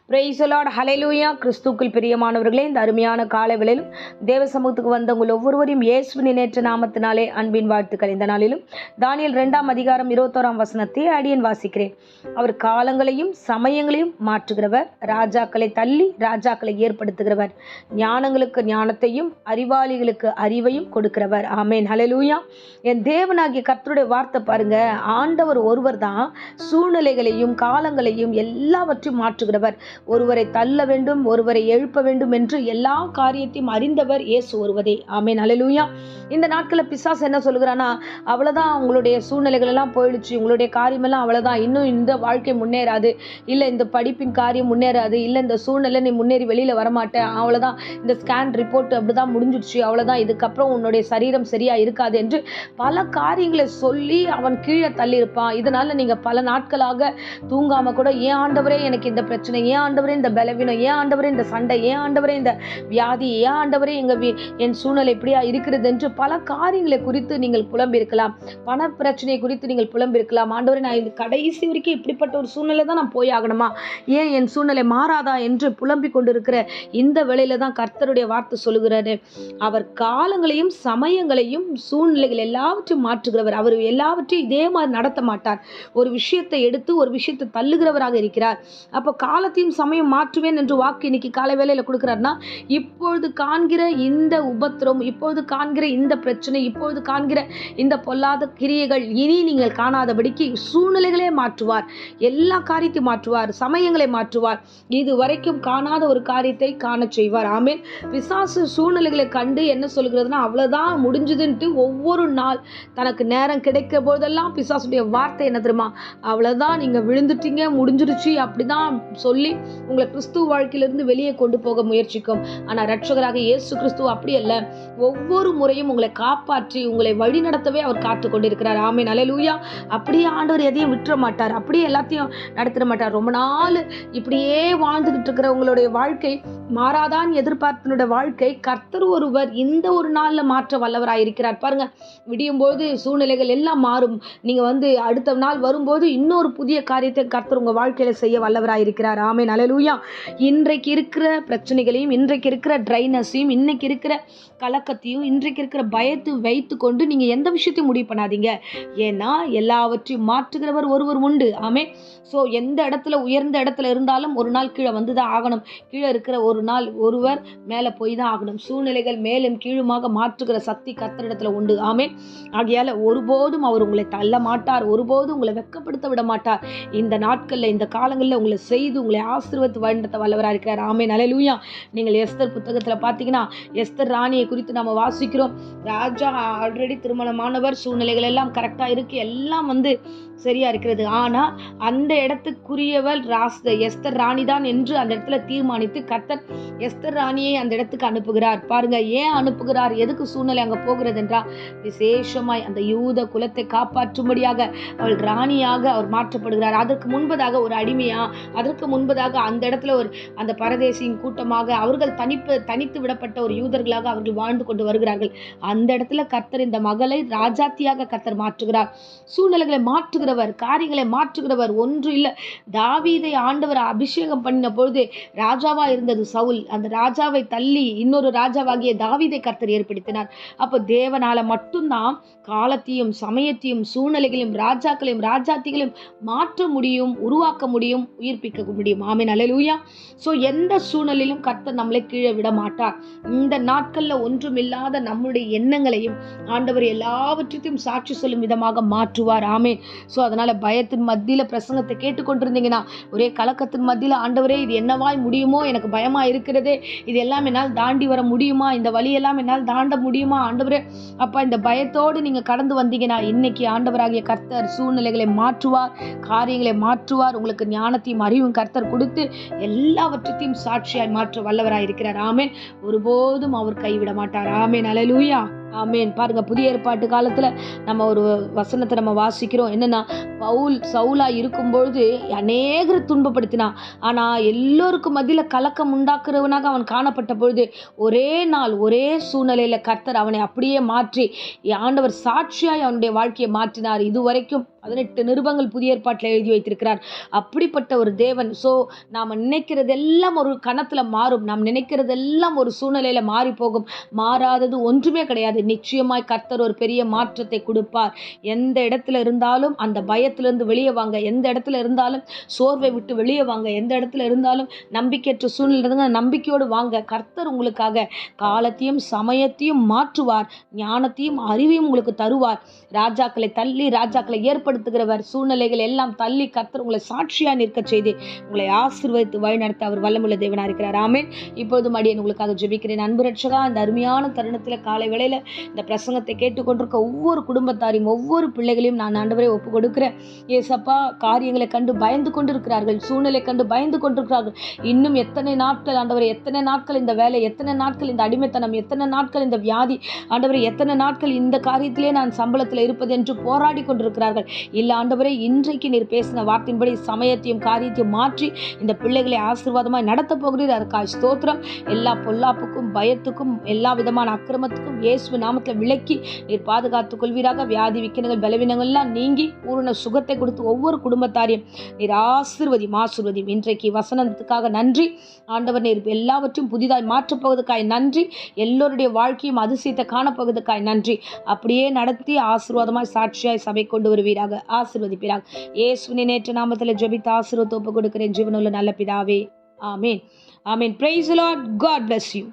Price the Lord, ஹல்லேலூயா. கிறிஸ்துவுக்குள் பிரியமானவர்களே, இந்த அருமையான காலை வேளையிலும் தேவ சமூகத்துக்கு வந்த உங்கள் ஒவ்வொருவரையும் இயேசுவின் இணையற்ற நாமத்தினாலே அன்பின் வாழ்த்துக்கள். இந்த நாளிலும் தானியேல் 2:21 அடியேன் வாசிக்கிறேன். அவர் காலங்களையும் சமயங்களையும் மாற்றுகிறவர், ராஜாக்களை தள்ளி ராஜாக்களை ஏற்படுத்துகிறவர், ஞானங்களுக்கு ஞானத்தையும் அறிவாளிகளுக்கு அறிவையும் கொடுக்கிறவர். ஆமேன், ஹல்லேலூயா. என் தேவனாகிய கர்த்தருடைய வார்த்தை பாருங்க, ஆண்டவர் ஒருவர் தான் சூழ்நிலைகளையும் காலங்களையும் எல்லாவற்றையும் மாற்றுகிறவர். ஒருவரை தள்ள வேண்டும், ஒருவரை எழுப்ப வேண்டும் என்று எல்லா காரியத்தையும் அறிந்தவர் இயேசு ஒருவரே. ஆமென், ஹல்லேலூயா. இந்த நாட்களில் பிசாசு என்ன சொல்லுகிறானா, அவ்வளோதான், உங்களுடைய சூழ்நிலைகள் எல்லாம் போயிடுச்சு, உங்களுடைய காரியமெல்லாம் அவ்வளோதான், இன்னும் இந்த வாழ்க்கை முன்னேறாது, இல்லை இந்த படிப்பின் காரியம் முன்னேறாது, இல்லை இந்த சூழ்நிலை நீ முன்னேறி வெளியில் வரமாட்டேன், அவ்வளோதான், இந்த ஸ்கேன் ரிப்போர்ட் அப்படிதான் முடிஞ்சிடுச்சு, அவ்வளோதான், இதுக்கப்புறம் உன்னுடைய சரீரம் சரியா இருக்காது என்று பல காரியங்களை சொல்லி அவன் கீழே தள்ளியிருப்பான். இதனால நீங்க பல நாட்களாக தூங்காம கூட, ஏன் ஆண்டவரே எனக்கு இந்த பிரச்சனை, ஏன் ஆண்டவரே இந்த பலவீனம், ஏன் ஆண்டவரே இந்த சண்டை, ஏன் ஆண்டவரே இந்த வியாதி, ஏன் ஆண்டவரே என் சூழ்நிலை இப்படியா இருக்கிறது என்று பல காரியங்களை குறித்து நீங்கள் புலம்பிருக்கலாம். பண பிரச்சனையை குறித்து நீங்கள் புலம்பிருக்கலாம். ஆண்டவரே, நான் இந்த கடைசி வரைக்கும் இப்படிப்பட்ட ஒரு சூழ்நிலை தான் நான் போய் ஆகணுமா, ஏன் என் சூழ்நிலை மாறாதா என்று புலம்பிக் கொண்டிருக்கிற இந்த வேளையில தான் கர்த்தருடைய வார்த்தை சொல்லுகிறாரு. அவர் காலங்களையும் சமயங்களையும் சூழ்நிலைகள் எல்லாவற்றையும் மாற்றுகிறவர். அவர் எல்லாவற்றையும் இதே மாதிரி நடத்த மாட்டார். ஒரு விஷயத்தை எடுத்து ஒரு விஷயத்தை தள்ளுகிறவராக இருக்கிறார். அப்போ காலத்தையும் சமயம் மாற்றுவேன் என்று வாக்கு இன்னைக்கு காலை வேளையில கொடுக்கிறார்னா, இப்பொழுது காண்கிற இந்த உபத்திரம், இப்பொழுது காண்கிற இந்த பிரச்சனை, இப்பொழுது காண்கிற இந்த பொல்லாத கிரியைகள் இனி நீங்கள் காணாதபடிக்கு சூழ்நிலைகளே மாற்றுவார், எல்லா காரியத்தையும் மாற்றுவார், சமயங்களை மாற்றுவார், இது வரைக்கும் காணாத ஒரு காரியத்தை காண செய்வார். ஆமென். பிசாசு சூழ்நிலைகளை கண்டு என்ன சொல்கிறதுனா, அவ்வளவுதான் முடிஞ்சதுன்ட்டு ஒவ்வொரு நாள் தனக்கு நேரம் கிடைக்கிற போதெல்லாம் பிசாசுடைய வார்த்தை என்ன தெரியுமா, அவ்வளவுதான், நீங்க விழுந்துட்டீங்க, முடிஞ்சிருச்சு அப்படிதான் சொல்லி உங்களை கிறிஸ்துவ வாழ்க்கையிலிருந்து வெளியே கொண்டு போக முயற்சிக்கும். ஆனா ரட்சகராக இயேசு கிறிஸ்து அப்படி அல்ல. ஒவ்வொரு முறையும் உங்களை காப்பாற்றி உங்களை வழி நடத்தவே அவர் காத்து கொண்டிருக்கிறார். ஆமென், ஹல்லேலூயா. அப்படியே ஆண்டவர் எதையும் விட்டுற மாட்டார், அப்படியே எல்லாத்தையும் நடத்திட மாட்டார். ரொம்ப நாள் இப்படியே வாழ்ந்துகிட்டு இருக்கிற உங்களுடைய வாழ்க்கை மாறாதான் எதிர்பார்ப்பினுடைய வாழ்க்கை கர்த்தர் ஒருவர் இந்த ஒரு நாள்ல மாற்ற வல்லவராயிருக்கிறார். பாருங்க, விடியும் போது சூழ்நிலைகள் எல்லாம் மாறும். நீங்க அடுத்த நாள் வரும்போது இன்னொரு புதிய காரியத்தை கர்த்தர் உங்க வாழ்க்கையில செய்ய வல்லவராயிருக்கிறார். ஆமென், ஹல்லேலூயா. இன்றைக்கு இருக்கிற பிரச்சனைகளையும், இன்றைக்கு இருக்கிற ட்ரைனஸையும், இன்னைக்கு இருக்கிற கலக்கத்தையும், இன்றைக்கு இருக்கிற பயத்தையும் வைத்து கொண்டு நீங்க எந்த விஷயத்தையும் முடிவு பண்ணாதீங்க. ஏன்னா எல்லாவற்றையும் மாற்றுகிறவர் ஒருவர் உண்டு. ஆமென். ஸோ எந்த இடத்துல உயர்ந்த இடத்துல இருந்தாலும் ஒரு நாள் கீழே வந்துதான் ஆகணும். கீழே இருக்கிற ஒரு நாள் ஒருவர் மேலே போய் தான் ஆகணும். சூழ்நிலைகள் மேலும் கீழுமாக மாற்றுகிற சக்தி கர்த்தரிடத்துல உண்டு. ஆமென். ஆகையால ஒருபோதும் அவர் உங்களை தள்ள மாட்டார், ஒருபோதும் உங்களை வெட்கப்படுத்த விட மாட்டார். இந்த நாட்கள்ல, இந்த காலங்களில் உங்களை செய்து உங்களை ஆசீர்வதித்து வழிநடத்த வல்லவராக இருக்கிறார். ஆமென், ஹல்லேலூயா. நீங்கள் எஸ்தர் புத்தகத்துல பார்த்தீங்கன்னா, எஸ்தர் ராணியை குறித்து நம்ம வாசிக்கிறோம். ராஜா ஆல்ரெடி திருமணமானவர், சூழ்நிலைகள் எல்லாம் கரெக்டா இருக்கு, எல்லாம் சரியா இருக்கிறது. ஆனா அந்த இடத்துக்குரியவள் எஸ்தர் ராணி தான் என்று அந்த இடத்துல தீர்மானித்து கர்த்தர் எஸ்தர் ராணியை அந்த இடத்துக்கு அனுப்புகிறார். பாருங்க, ஏன் அனுப்புகிறார், எதுக்கு சூழ்நிலை அங்க போகிறது என்றால், விசேஷமாய் அந்த யூத குலத்தை காப்பாற்றும்படியாக அவள் ராணியாக அவர் மாற்றப்படுகிறார். அதற்கு முன்பதாக ஒரு அடிமையா, அதற்கு முன்பதாக அந்த இடத்துல அந்த பரதேசியின் கூட்டமாக அவர்கள் தனித்து விடப்பட்ட ஒரு யூதர்களாக அவர்கள் வாழ்ந்து கொண்டு வருகிறார்கள். அந்த இடத்துல கர்த்தர் இந்த மகளை ராஜாத்தியாக கர்த்தர் மாற்றுகிறார். சூழ்நிலைகளை மாற்றுகிறவர், காரியங்களை மாற்றுகிறவர். ஒன்று இல்லை, தாவீதை ஆண்டவர் அபிஷேகம் பண்ணின பொழுது ராஜாவா இருந்தது சவுல், அந்த ராஜாவை தள்ளி இன்னொரு ராஜாவாகிய தாவீதை கர்த்தர் ஏற்படுத்தினார். அப்போ தேவனால மட்டும்தான் காலத்தையும் சமயத்தையும் சூழ்நிலைகளையும் ராஜாக்களையும் ராஜாத்திகளையும் மாற்ற முடியும், உருவாக்க முடியும், உயிர்ப்பிக்க முடியும். ஆமென், ஹல்லேலூயா. ஸோ எந்த சூழ்நிலையிலும் கர்த்தர் நம்மளை கீழே விட மாட்டார். இந்த நாட்கள்ல ஒன்றுமில்லாத நம்முடைய எண்ணங்களையும் ஆண்டவர் எல்லாவற்றையும் சாட்சி சொல்லும் விதமாக மாற்றுவார். ஆமென். ஸோ அதனால பயத்தின் மத்தியில பிரசங்கத்தை கேட்டுக்கொண்டிருந்தீங்கன்னா, ஒரே கலக்கத்தின் மத்தியில, ஆண்டவரே இது என்னவாய் முடியுமோ, எனக்கு பயமா இருக்கிறதே, இது எல்லாம் என்னால் தாண்டி வர முடியுமா, இந்த வழியெல்லாம் என்னால் தாண்ட முடியுமா ஆண்டவரே, அப்பா இந்த பயத்தோடு நீங்க கடந்து வந்தீங்கன்னா, இன்னைக்கு ஆண்டவராகிய கர்த்தர் சூழ்நிலைகளை மாற்றுவார், காரியங்களை மாற்றுவார். உங்களுக்கு ஞானத்தையும் அறிவும் கர்த்தர் கொடுத்து எல்லாவற்றையும் சாட்சியாய் மாற்ற வல்லவராய் இருக்கிறார். ஆமென். ஒருபோதும் அவர் கைவிட மாட்டார். ஆமென், ஹல்லேலூயா. ஆமென். பாருங்க, புதிய ஏற்பாட்டு காலத்துல நம்ம ஒரு வசனத்தை நம்ம வாசிக்கிறோம். என்னன்னா, பவுல் சவுலா இருக்கும்பொழுது அநேகரை துன்பப்படுத்தினான். ஆனா எல்லோருக்கும் மத்தியில கலக்கம் உண்டாக்குறவனாக அவன் காணப்பட்ட பொழுது ஒரே நாள் ஒரே சூழ்நிலையில கர்த்தர் அவனை அப்படியே மாற்றி ஆண்டவர் சாட்சியாய் அவனுடைய வாழ்க்கையை மாற்றினார். இதுவரைக்கும் 18 நிருபங்கள் புதிய ஏற்பாட்டில் எழுதி வைத்திருக்கிறார். அப்படிப்பட்ட ஒரு தேவன். ஸோ நாம் நினைக்கிறதெல்லாம் ஒரு கணத்தில் மாறும், நாம் நினைக்கிறதெல்லாம் ஒரு சூழ்நிலையில் மாறி போகும். மாறாதது ஒன்றுமே கிடையாது. நிச்சயமாய் கர்த்தர் ஒரு பெரிய மாற்றத்தை கொடுப்பார். எந்த இடத்துல இருந்தாலும் அந்த பயத்திலிருந்து வெளியே வாங்க, எந்த இடத்துல இருந்தாலும் சோர்வை விட்டு வெளியே வாங்க, எந்த இடத்துல இருந்தாலும் நம்பிக்கையற்ற சூழ்நிலை இருந்தாங்க, நம்பிக்கையோடு வாங்க. கர்த்தர் உங்களுக்காக காலத்தையும் சமயத்தையும் மாற்றுவார், ஞானத்தையும் அறிவையும் உங்களுக்கு தருவார். ராஜாக்களை தள்ளி ராஜாக்களை ஏற்படுத்துகிறவர். சூழ்நிலைகள் எல்லாம் தள்ளி கர்த்தர் உங்களை சாட்சியா நிற்க செய்து உங்களை ஆசீர்வதித்து வழிநடத்த அவர் வல்லமுள்ள தேவனா இருக்கிறார். ஆமென். இப்பொழுது அடியேன் உங்களுக்காக ஜெபிக்கிறேன். அன்பு ரட்சகா, இந்த அருமையான தருணத்தில் காலை வேளையில இந்த பிரசங்கத்தை கேட்டுக்கொண்டிருக்க ஒவ்வொரு குடும்பத்தாரையும் ஒவ்வொரு பிள்ளைகளையும் நான் ஆண்டவரை ஒப்பு கொடுக்கிறேன். ஏசப்பா, காரியங்களை கண்டு பயந்து கொண்டிருக்கிறார்கள், சூழ்நிலை கண்டு பயந்து கொண்டிருக்கிறார்கள். இன்னும் எத்தனை நாட்கள் ஆண்டவரை, எத்தனை நாட்கள் இந்த வேலை, எத்தனை நாட்கள் இந்த அடிமைத்தனம், எத்தனை நாட்கள் இந்த வியாதி ஆண்டவரை, எத்தனை நாட்கள் இந்த காரியத்திலே நான் சம்பளத்தில் இருப்பது என்று போராடி கொண்டிருக்கிறார்கள். இல்ல ஆண்டவரே, இன்றைக்கு நீர் பேசின வார்த்தையின்படி சமயத்தையும் காரியத்தையும் மாற்றி இந்த பிள்ளைகளை ஆசீர்வாதமாய் நடத்த போகிறீர். அதற்காக ஸ்தோத்திரம். எல்லா பொல்லாப்புக்கும், பயத்துக்கும், எல்லா விதமான அக்கிரமத்துக்கும் இயேசு நாமத்தில் விலக்கி நீர் பாதுகாத்துக் கொள்வீராக. வியாதி விக்கினங்கள் பலவீனங்கள் எல்லாம் நீங்கி பூரண சுகத்தை கொடுத்து ஒவ்வொரு குடும்பத்தாரையும் நீர் ஆசீர்வதியும். இன்றைக்கு வசனத்துக்காக நன்றி ஆண்டவர். நீர் எல்லாவற்றையும் புதிதாய் மாற்றப் போவதற்காய் நன்றி. எல்லோருடைய வாழ்க்கையும் அதிசயத்தை காணப்போவதற்காய் நன்றி. அப்படியே நடத்தி ஆசீர்வாதமாய் சாட்சியாய் சபை கொண்டு வருவீராக, ஆசீர்வதிப்பீராக. இயேசுவின் நேற்று நாமத்தில் ஜெபித்து ஆசீர்வாதத்தை ஒப்புக் கொடுக்கிறேன் ஜீவனுள்ள நல்ல பிதாவே. ஆமேன். ஆமேன். Praise the Lord. God bless you.